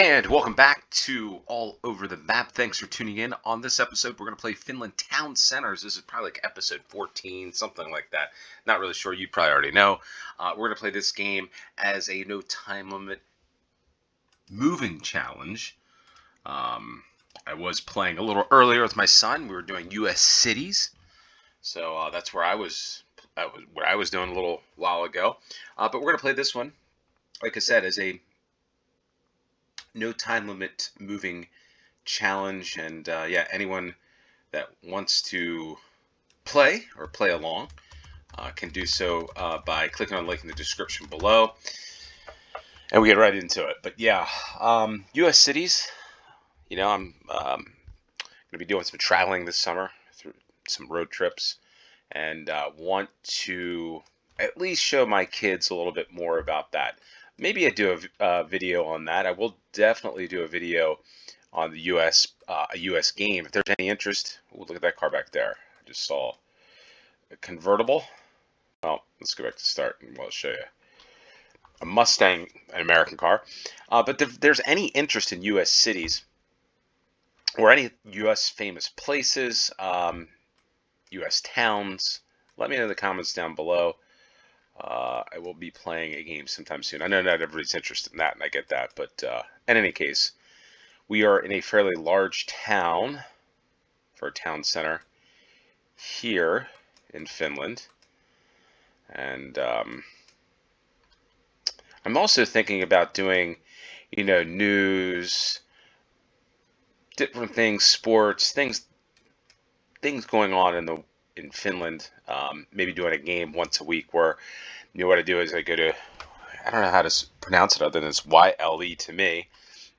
And welcome back to All Over the Map. Thanks for tuning in. On this episode, we're going to play Finland Town Centres. This is probably like episode 14, something like that. Not really sure. You probably already know. We're going to play this game as a no time limit moving challenge. I was playing a little earlier with my son. We were doing U.S. cities. So that's where I was doing a little while ago. But we're going to play this one, like I said, as a no time limit moving challenge, and yeah, anyone that wants to play or play along can do so by clicking on the link in the description below, and we get right into it. But yeah, U.S. cities, you know, I'm going to be doing some traveling this summer through some road trips, and want to at least show my kids a little bit more about that. Maybe I do a video on that. I will definitely do a video on the a U.S. game. If there's any interest, ooh, look at that car back there. I just saw a convertible. Well, let's go back to start and we'll show you a Mustang, an American car. But if there's any interest in U.S. cities or any U.S. famous places, U.S. towns, let me know in the comments down below. I will be playing a game sometime soon. I know not everybody's interested in that, and I get that. But in any case, we are in a fairly large town for a town center here in Finland. And I'm also thinking about doing, news, different things, sports, things going on in Finland. Maybe doing a game once a week where, what I do is I go to, I don't know how to pronounce it other than it's YLE to me,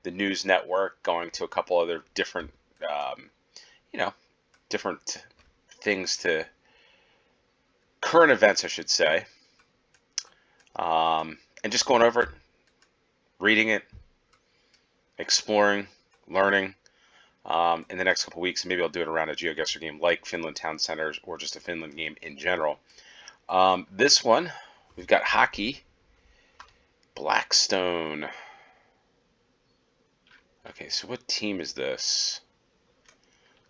the news network, going to a couple other different, different things current events, I should say, and just going over it, reading it, exploring, learning. In the next couple of weeks, maybe I'll do it around a GeoGuessr game like Finland Town Centres or just a Finland game in general. This one, we've got hockey, Blackstone. Okay, so what team is this?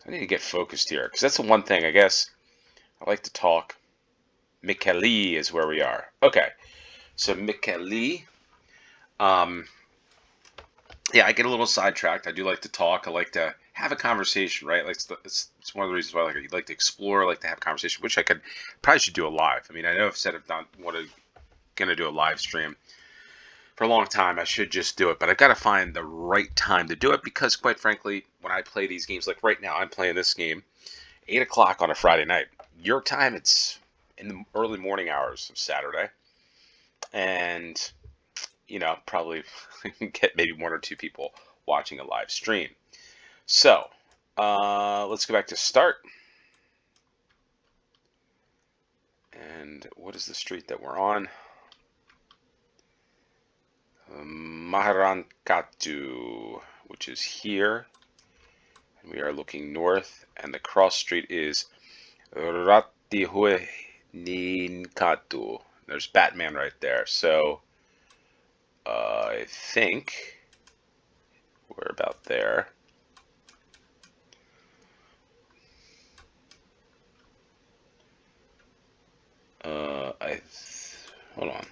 I need to get focused here, because that's the one thing, I guess, I like to talk. Mikkeli is where we are. Okay, so Mikkeli. Yeah, I get a little sidetracked. I do like to talk. I like to have a conversation, right? Like it's one of the reasons why I like to explore, I like to have a conversation, which I probably should do a live. I mean, I know I've said I'm going to do a live stream for a long time. I should just do it, but I've got to find the right time to do it, because quite frankly, when I play these games, like right now, I'm playing this game 8 o'clock on a Friday night. Your time, it's in the early morning hours of Saturday, and probably get maybe 1 or 2 people watching a live stream. So, let's go back to start. And what is the street that we're on? Maharankatu, which is here. And we are looking north, and the cross street is Rattihueninkatu. There's Batman right there. So, I think we're about there. Hold on.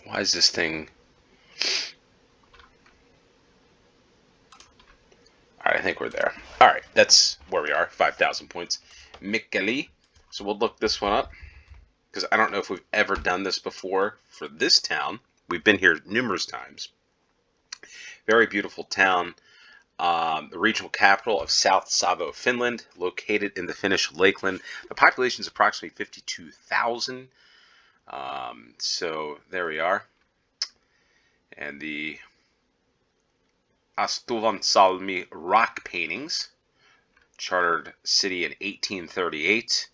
Why is this thing? All right, I think we're there. All right, that's where we are. 5,000 points. Mikkeli. So we'll look this one up, because I don't know if we've ever done this before for this town. We've been here numerous times. Very beautiful town. The regional capital of Southsavo, Finland, located in the Finnish Lakeland. The population is approximately 52,000. So there we are. And the Astuvansalmi rock paintings, chartered city in 1838.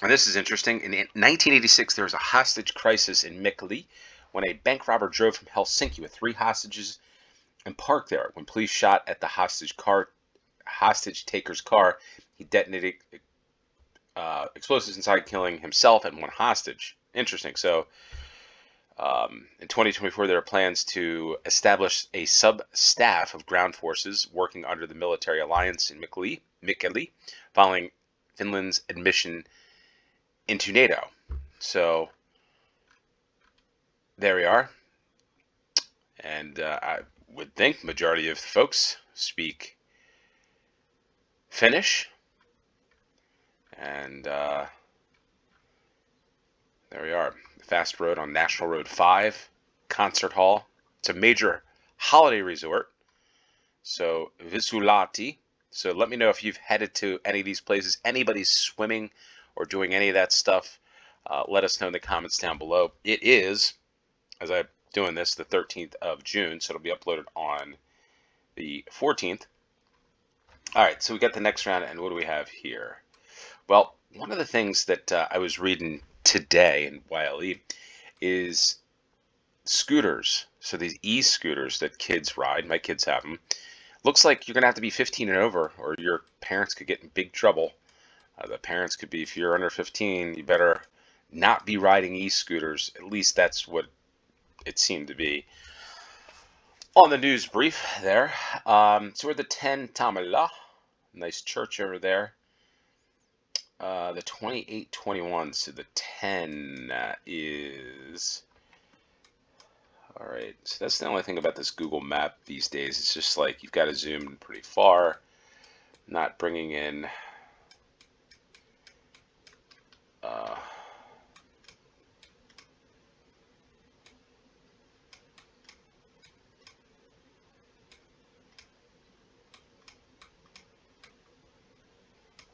And this is interesting. In 1986, there was a hostage crisis in Mikkeli when a bank robber drove from Helsinki with 3 hostages and parked there. When police shot at the hostage taker's car, he detonated explosives inside, killing himself and one hostage. Interesting. So in 2024, there are plans to establish a sub-staff of ground forces working under the military alliance in Mikkeli, following Finland's admission into NATO. So there we are. And I would think majority of folks speak Finnish. And there we are. Fast road on National Road 5, concert hall. It's a major holiday resort. So Visulati. So let me know if you've headed to any of these places. Anybody's swimming or doing any of that stuff. Let us know in the comments down below. It is, as I'm doing this, the 13th of June. So it'll be uploaded on the 14th. All right, so we got the next round, and what do we have here? Well, one of the things that I was reading today in YLE is scooters. So these e-scooters that kids ride, my kids have them. Looks like you're going to have to be 15 and over, or your parents could get in big trouble. The parents could be, if you're under 15, you better not be riding e-scooters. At least that's what it seemed to be on the news brief there. So we're at the 10 Tamala. Nice church over there. The 2821, so the 10 is, all right, so that's the only thing about this Google map these days. It's just like you've got to zoom in pretty far, not bringing in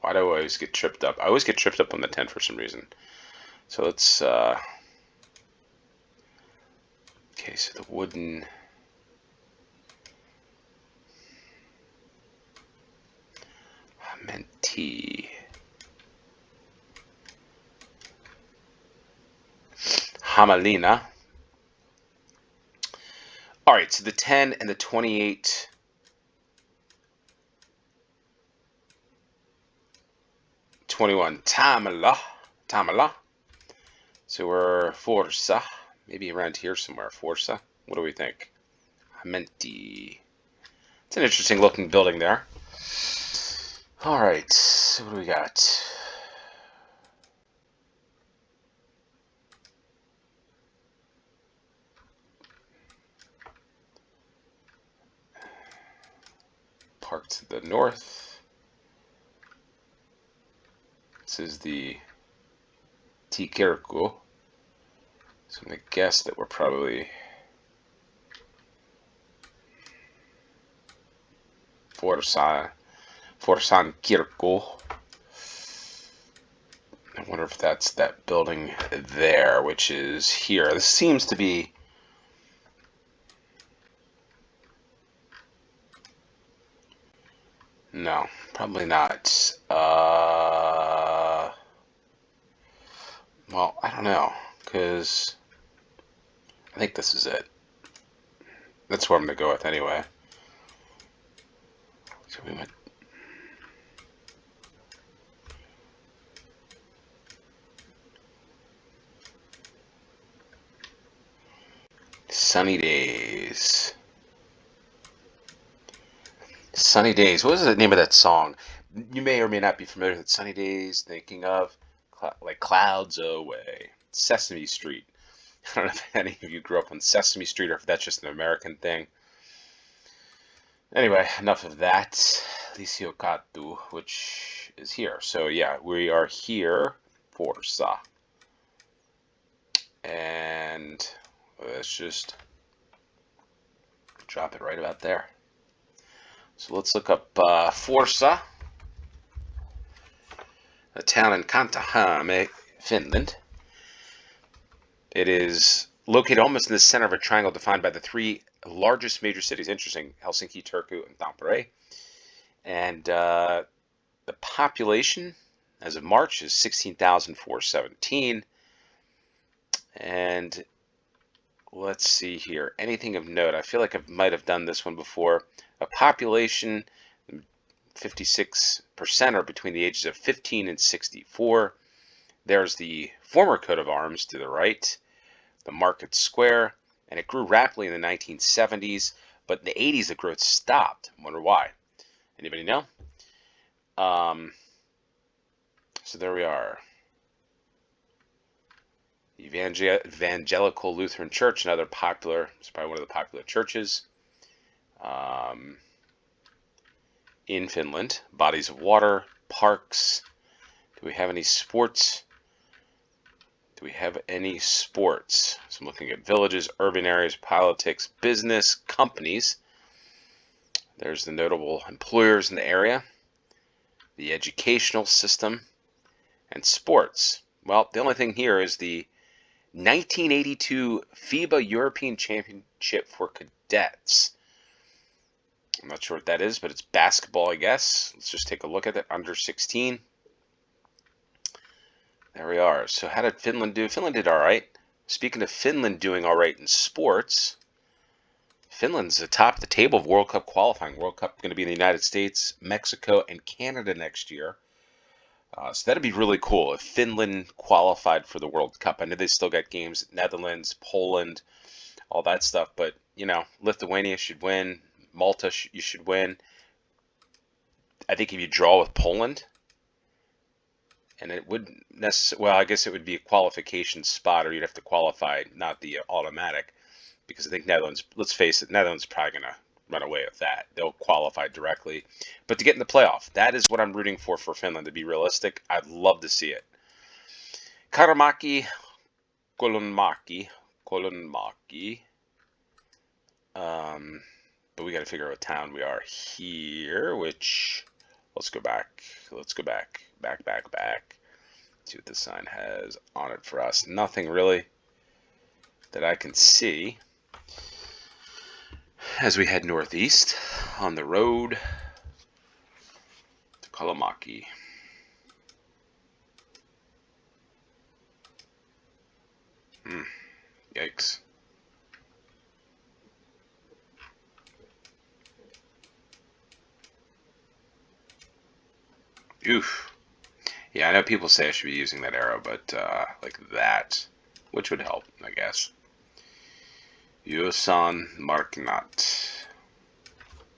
why do I always get tripped up? I always get tripped up on the 10 for some reason. So let's, okay, so the wooden, mentee, Hamalina. All right, so the 10 and the 28, Tamala. So we're Forza, maybe around here somewhere. Forza. What do we think? Hamenti. It's an interesting looking building there. All right, so what do we got? Park to the north. This is the Tikirku. So I'm going to guess that we're probably Forsan Kirku. I wonder if that's that building there, which is here. This seems to be no, probably not. Well, I don't know, because I think this is it. That's what I'm going to go with anyway. So we went Sunny Days. Sunny Days. What was the name of that song? You may or may not be familiar with Sunny Days, thinking of like clouds away. Sesame Street. I don't know if any of you grew up on Sesame Street or if that's just an American thing. Anyway, enough of that. Lisiokatu, which is here. So yeah, we are here, Forza. And let's just drop it right about there. So let's look up Forza, a town in Kantahame, Finland. It is located almost in the center of a triangle defined by the three largest major cities. Interesting, Helsinki, Turku, and Tampere. And the population as of March is 16,417. And let's see here. Anything of note? I feel like I might have done this one before. A population, 56% are between the ages of 15 and 64. There's the former coat of arms to the right, the Market Square, and it grew rapidly in the 1970s, but in the 80s the growth stopped. I wonder why. Anybody know? So there we are. Evangelical Lutheran Church, another popular, it's probably one of the popular churches in Finland. Bodies of water, parks. Do we have any sports? Do we have any sports? So I'm looking at villages, urban areas, politics, business, companies. There's the notable employers in the area, the educational system, and sports. Well, the only thing here is the 1982 FIBA European Championship for Cadets. I'm not sure what that is, but it's basketball, I guess. Let's just take a look at it. Under 16. There we are. So how did Finland do? Finland did all right. Speaking of Finland doing all right in sports, Finland's atop the table of World Cup qualifying. World Cup going to be in the United States, Mexico, and Canada next year. So that'd be really cool if Finland qualified for the World Cup. I know they still got games at Netherlands, Poland, all that stuff. But, you know, Lithuania should win. Malta, you should win. I think if you draw with Poland, and it wouldn't necessarily, well, I guess it would be a qualification spot, or you'd have to qualify, not the automatic. Because I think Netherlands, let's face it, Netherlands is probably going to run away with that. They'll qualify directly. But to get in the playoff, that is what I'm rooting for Finland, to be realistic. I'd love to see it. Karamäki, Kolonmaki. But we got to figure out what town we are here, which, let's go back. Back. See what this sign has on it for us. Nothing really that I can see. As we head northeast on the road to Kalamäki. Yikes. Oof. Yeah, I know people say I should be using that arrow, but like that, which would help, I guess. Yosan Marknat.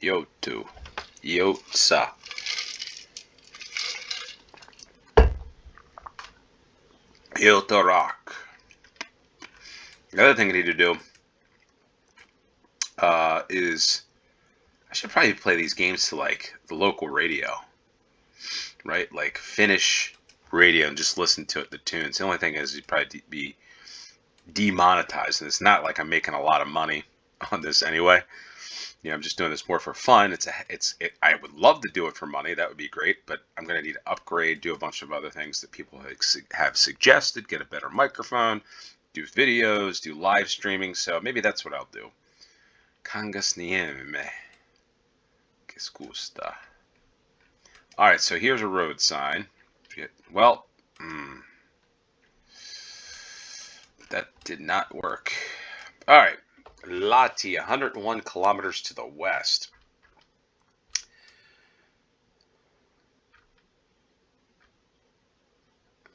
Yotu. Yotsa. Yotorak. The other thing I need to do is I should probably play these games to like the local radio, right? Like Finnish radio and just listen to it, the tunes. The only thing is you'd probably be demonetized, and it's not like I'm making a lot of money on this anyway. You know, I'm just doing this more for fun. I would love to do it for money. That would be great, but I'm going to need to upgrade, do a bunch of other things that people have suggested, get a better microphone, do videos, do live streaming. So maybe that's what I'll do. Kangas nieme. Que gusta. All right, so here's a road sign. Well, that did not work. All right, Lahti, 101 kilometers to the west.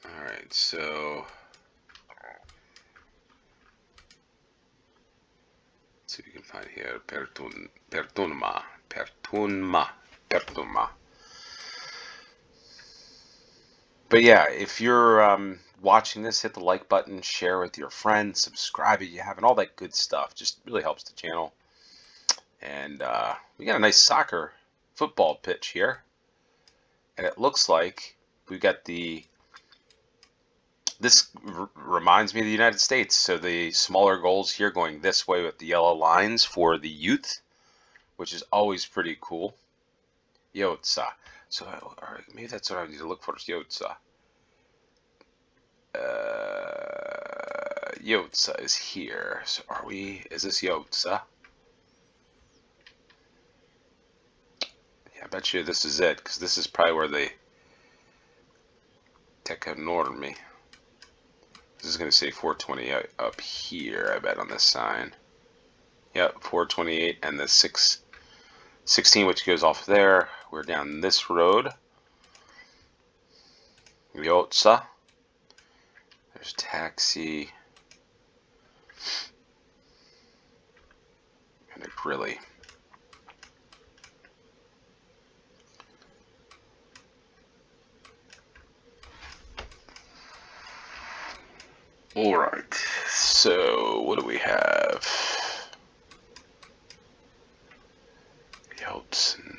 All right, so let's see if we can find here. Pertunma. But yeah, if you're watching this, hit the like button, share with your friends, subscribe if you haven't, all that good stuff. Just really helps the channel. And we got a nice football pitch here. And it looks like we got this reminds me of the United States. So the smaller goals here going this way with the yellow lines for the youth, which is always pretty cool. Yotsa. So maybe that's what I need to look for, is Yotsa. Yotsa is here. So is this Yotsa? Yeah, I bet you this is it, because this is probably where they Teka Normi. This is going to say 420 up here, I bet, on this sign. Yep, 428, and the 16, which goes off there. We're down this road. Ryotsa. There's taxi. And a grilly. Alright, so what do we have? Yeltsin.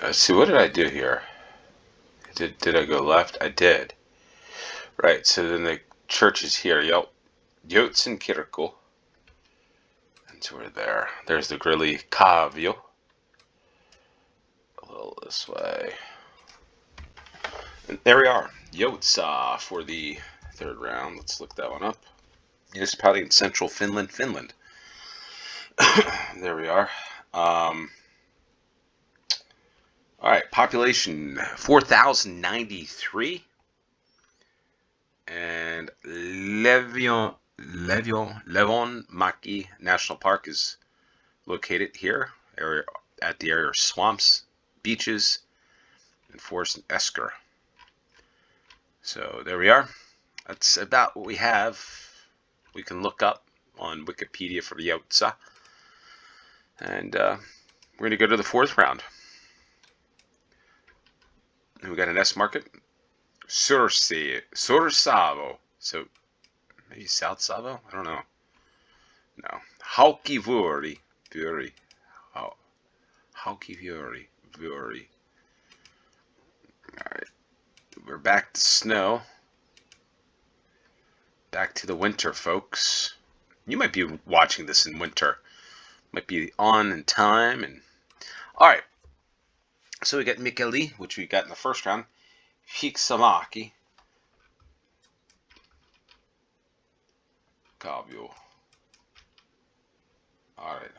Let's see, what did I do here? Did I go left? I did. Right, so then the church is here. Yotsin Kirkko. And so we're there. There's the Grilly Kavio. A little this way. And there we are. Yotsa for the third round. Let's look that one up. Municipality in central Finland, Finland. There we are. Alright, population 4,093. And Levonmäki National Park is located here, at the area of swamps, beaches, and forest and esker. So there we are. That's about what we have. We can look up on Wikipedia for Ryotsa. And we're going to go to the fourth round. And we got an S market. Southsavo. So maybe Southsavo? I don't know. No. Haukivuri. Haukivuri. Alright. We're back to snow. Back to the winter, folks. You might be watching this in winter. Might be on in time. And alright. So we got Mikkeli, which we got in the first round. Hiksamaki. Kavio. Alright,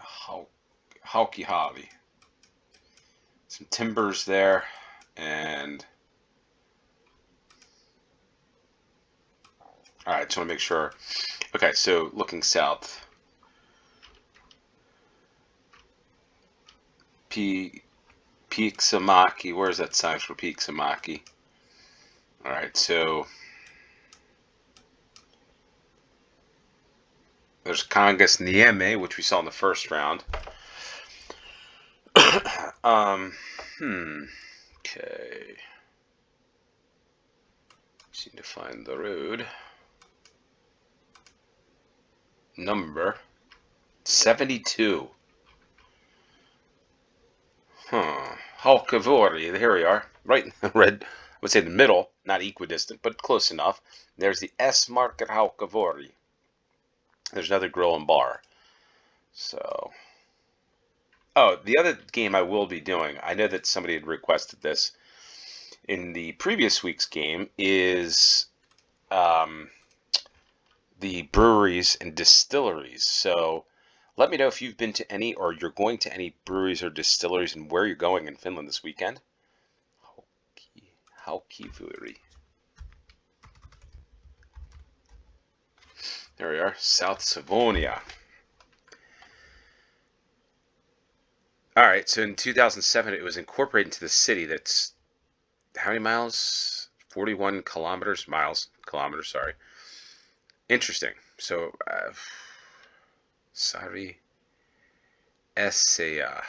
Haukihavi. Some timbers there, and alright, just want to make sure. Okay, so looking south. Peaksamaki. Where's that sign for Peaksamaki? Alright, so there's Kangas Nieme, which we saw in the first round. Okay. Just need to find the road. Number 72. Halkavori, here we are, right in the red, I would say the middle, not equidistant, but close enough. There's the S mark at Halkavori. There's another grill and bar. So, oh, the other game I will be doing, I know that somebody had requested this in the previous week's game, is the breweries and distilleries. So let me know if you've been to any, or you're going to any breweries or distilleries, and where you're going in Finland this weekend. Haukivuri. There we are, Southsavo. Alright, so in 2007 it was incorporated into the city. That's how many miles? 41 kilometers, sorry. Interesting. So, Sari Essaya,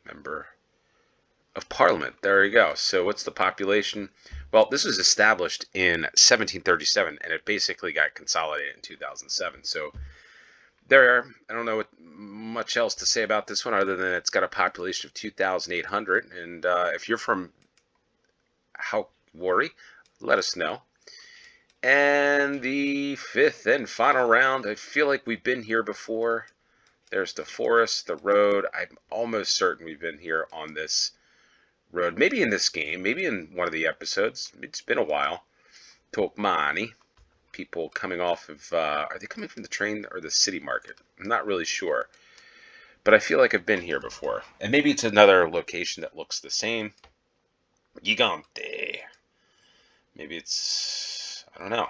member of Parliament. There you go. So what's the population? Well, this was established in 1737, and it basically got consolidated in 2007. So there, I don't know what much else to say about this one other than it's got a population of 2,800. And if you're from Haukavori, let us know. And the fifth and final round, I feel like we've been here before. There's the forest, the road. I'm almost certain we've been here on this road. Maybe in this game, maybe in one of the episodes. It's been a while. Tokmani. people coming off of, are they coming from the train or the city market? I'm not really sure. But I feel like I've been here before. And maybe it's another location that looks the same. Gigante. Maybe it's, I don't know.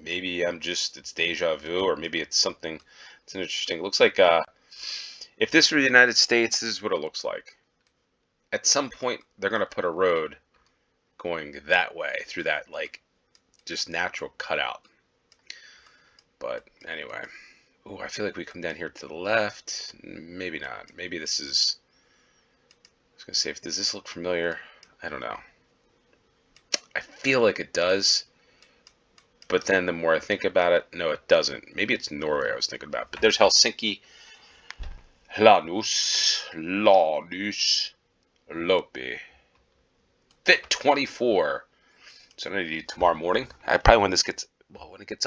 Maybe it's deja vu, or maybe it's something, it's interesting. It looks like, if this were the United States, this is what it looks like. At some point, they're going to put a road going that way through that, like, just natural cutout. But anyway, oh, I feel like we come down here to the left. Maybe not. Maybe this is, I was going to say, does this look familiar? I don't know. I feel like it does. But then the more I think about it, no, it doesn't. Maybe it's Norway I was thinking about. But there's Helsinki, Lanus, Lopi. Fit 24. So I'm going to do tomorrow morning. I probably, when it gets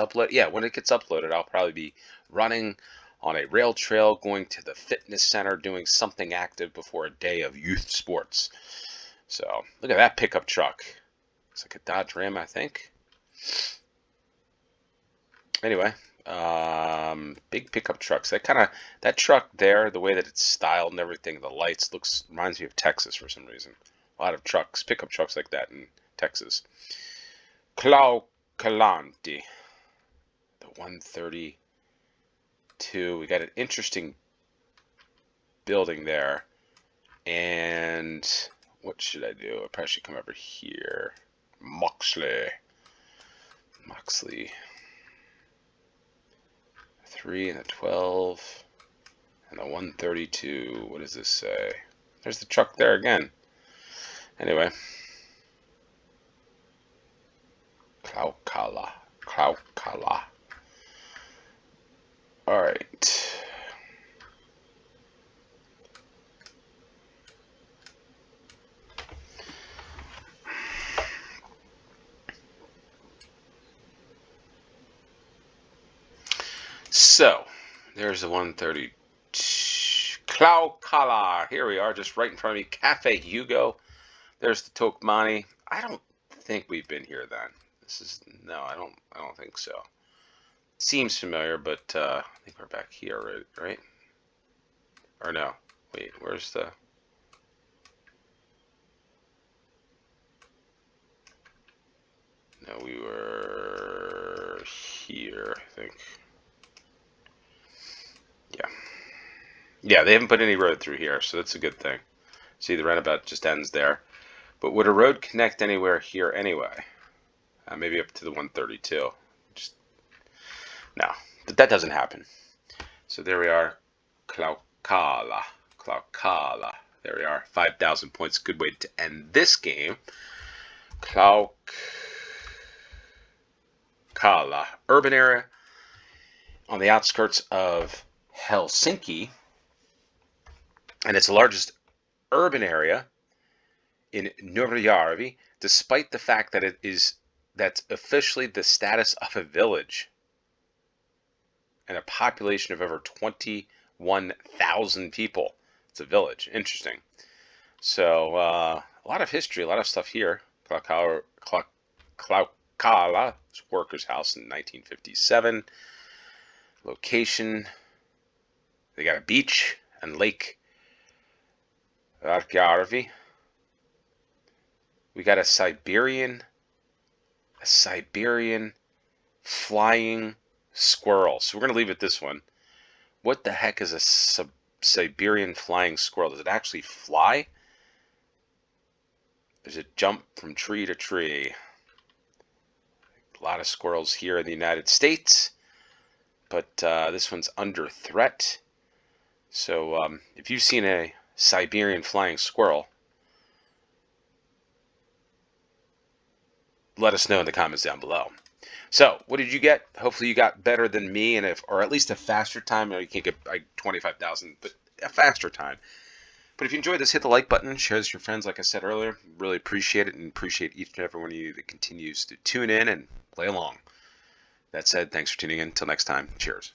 uploaded. Yeah, when it gets uploaded, I'll probably be running on a rail trail, going to the fitness center, doing something active before a day of youth sports. So look at that pickup truck. It's like a Dodge Ram, I think. Anyway, big pickup trucks. That truck there, the way that it's styled and everything, the lights reminds me of Texas for some reason. A lot of trucks, pickup trucks like that in Texas. Klaukalanti, the 132. We got an interesting building there. And what should I do? I probably should come over here. Moxley. 3 and a 12 and a 132. What does this say? There's the truck there again. Anyway. Klaukala. All right. So, there's the 132. Klaukala. Here we are, just right in front of me. Cafe Hugo. There's the Tokmani. I don't think we've been here then. No, I don't think so. Seems familiar, but I think we're back here, right? Or no? Wait, where's the? No, we were here, I think. Yeah, they haven't put any road through here, so that's a good thing. See, the roundabout just ends there. But would a road connect anywhere here anyway? Maybe up to the 132. No, but that doesn't happen. So there we are. Klaukala. There we are. 5,000 points. Good way to end this game. Klaukala. Urban area on the outskirts of Helsinki. And it's the largest urban area in Nurmijärvi, despite the fact that that's officially the status of a village and a population of over 21,000 people. It's a village. Interesting. So a lot of history, a lot of stuff here. Klaukala, workers' house in 1957. Location. They got a beach and lake. Arkiarvi. We got a Siberian flying squirrel. So we're going to leave it this one. What the heck is a Siberian flying squirrel? Does it actually fly? Does it jump from tree to tree? A lot of squirrels here in the United States, but this one's under threat. So if you've seen a Siberian flying squirrel, let us know in the comments down below. So, what did you get? Hopefully you got better than me, or at least a faster time. You can't get like 25,000, but a faster time. But if you enjoyed this, hit the like button, share this with your friends, like I said earlier. Really appreciate it, and appreciate each and every one of you that continues to tune in and play along. That said, thanks for tuning in. Until next time, cheers.